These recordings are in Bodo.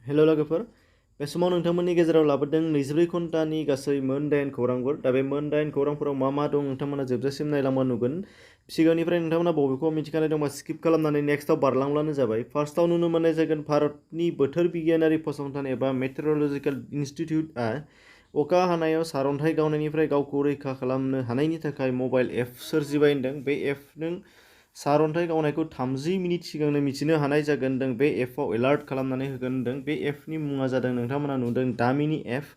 हेल' लोगोफोर बे समाव नोंथांमोननि गेजेराव लाबोदों 24 घन्टानि गासै मोन 8 खौरांफोर दा बे मोन 8 खौरांफोराव मा दं नोंथांमोना जोबजासिम नायलांबा नुगोन सिगांनिफ्राय नोंथांमोना बबेखौ मिथिखानाय दंबा स्किप खालामनानै नेक्स्टआव बारलांब्लानो जाबाय फार्स्टआव नुनो मोननाय जागोन भारतनि बोथोर बिगियानारि फसंथान एबा मेट्रलजिकेल इनस्टिट्यूटआ अखा हानायाव सारअन्थाइ गावनायनिफ्राय गावखौ रैखा खालामनो हानायनि थाखाय मबाइल एप सोरजिबाय होनदों बे एपजों सारअन्थाइ गावनायखौ 30 मिनिट सिगांनो मिथिनो हानाय जागोन होनदों बे एपआव एलार्ट खालामनानै होगोन होनदों बे एपनि मुङा जादों नोंथांमोना नुदों दामिनि एप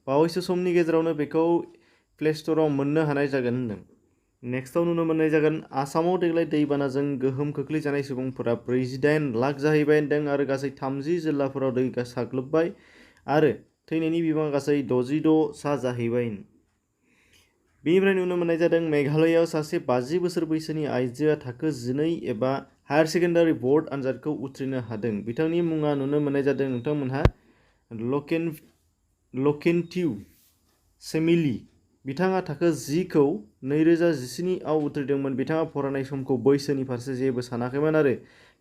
बावैसो समनि गेजेरावनो बेखौ प्ले स्ट'राव मोननो हानाय जागोन होनदों नेक्स्टआव नुनो मोननाय जागोन आसामाव देग्लाय दैबानाजों गोहोम खोख्लैजानाय सुबुंफोरा 48 लाख जाहैबाय होनदों आरो गासै 30 जिल्लाफोराव दै साग्लोबबाय आरो थैनायनि बिबाङा गासै 66 सा जाहैबाय बेनिफ्राय नुनो मोननाय जादों मेघालयआव सासे 50 बोसोर बैसोनि आइजोआ थाखो 12 एबा हायार सेकेन्डारि बोर्ड आनजादखौ उथ्रिनो हादों बिथांनि मुङा नुनो मोननाय जादों नोंथांमोनहा लकेन्टिउ सेमिलि बिथाङा थाखो 10 खौ 2017 आव उथ्रिदोंमोन बिथाङा फरायनाय समखौ बैसोनि फारसे जेबो सानाखैमोन आरो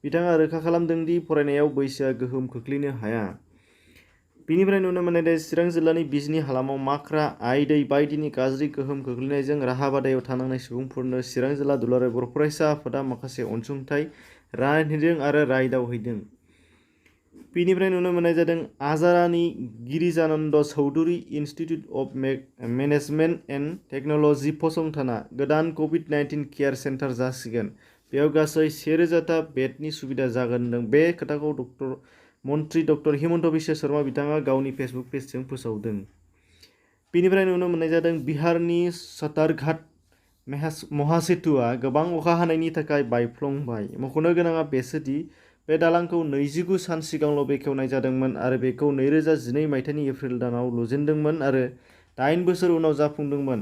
बिथाङा रोखा खालामदों दि फरायनायाव बैसोआ गोहोम खोख्लैनो हाया बिनिफ्राय नुनो मोननाय चिरां जिल्लानि बिजनी हालामाव माख्रा आइ दै बायदिनि गाज्रि गोहोम खोख्लैनायजों राहा बादायाव थानांनाय सुबुंफोरनो चिरां जिल्ला दुलाराय बर' फरायसा आफादा माखासे अनसुंथाइ रानहैदों आरो रायदावहैदों बिनिफ्राय नुनो मोननाय जादों आजारानि Girijananda Chowdhury institute of management and technology फसंथाना गोदान कभिड-19 केयार सेन्टार जासिगोन बेयाव गासै 1000टा बेडनि सुबिदा जागोन होनदों बे खोथाखौ मन्त्रि डक्टर हिमन्त बिश्व शर्मा बिथाङा गावनि फेसबुक पेजजों फोसावदों बिनिफ्राय नुनो मोननाय जादों बिहारनि सतारघाट महासेतुआ गोबां अखा हानायनि थाखाय बायफ्लंबाय मख'नो गोनाङा बेसोदि बे दालांखौ 29 सान सिगांल' बेखेवनाय जादोंमोन आरो बेखौ 2012 मायथाइनि एप्रिल दानाव लुजेनदोंमोन आरो 8 बोसोर उनाव जाफुंदोंमोन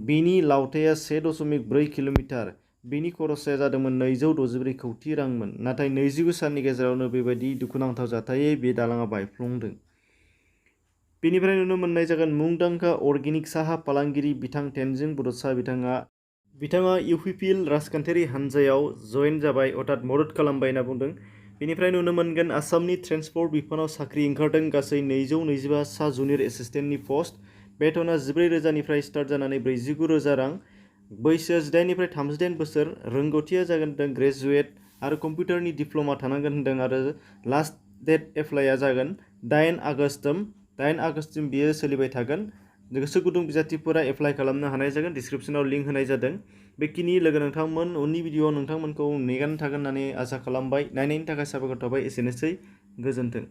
बेनि लावथाइया 1.4 किल'मिटार बेनि खरसाया जादोंमोन 264 कौटि रांमोन नाथाय 29 साननि गेजेरावनो बेबायदि दुखुनांथाव जाथायै बे दालाङा बायफ्लंदों बेनिफ्राय नुनो मोननाय जागोन मुंदांखा अर्गेनिक साहा फालांगिरि बिथां तेनजिं बड'सा बिथाङा इउपिपिएल राजखान्थियारि हान्जायाव जयेन जाबाय अर्थात मदद खालामबाय होनना बुंदों बेनिफ्राय नुनो मोनगोन आसामनि ट्रेन्सपर्ट बिफानाव साख्रि ओंखारदों गासै 225 सा जुनियर एसिस्टेन्टनि पस्ट बेथना 14,000 निफ्राय स्टार्ट जानानै 49,000 रां बैसोआ 18 निफ्राय 38 बोसोर रोंगौथिया जागोन ग्रेजुवेट आरो कम्पिउटारनि डिप्ल'मा थानांगोन होनदों आरो लास्ट डेट एप्लाइआ जागोन 8 आगस्तसिम बियो सोलिबाय थागोन गोसो गुदुं बिजाथिफोरा एप्लाइ खालामनो हानाय जागोन डिसक्रिप्शनाव लिंक होनाय जादों बेखिनि लोगो नोंथांमोन उननि भिडिअआव नोंथांमोनखौ नेगान थागोन होननानै आसा खालामबाय नायनायनि थाखाय साबायखर थाबाय एसेनोसै गोजोन्थों।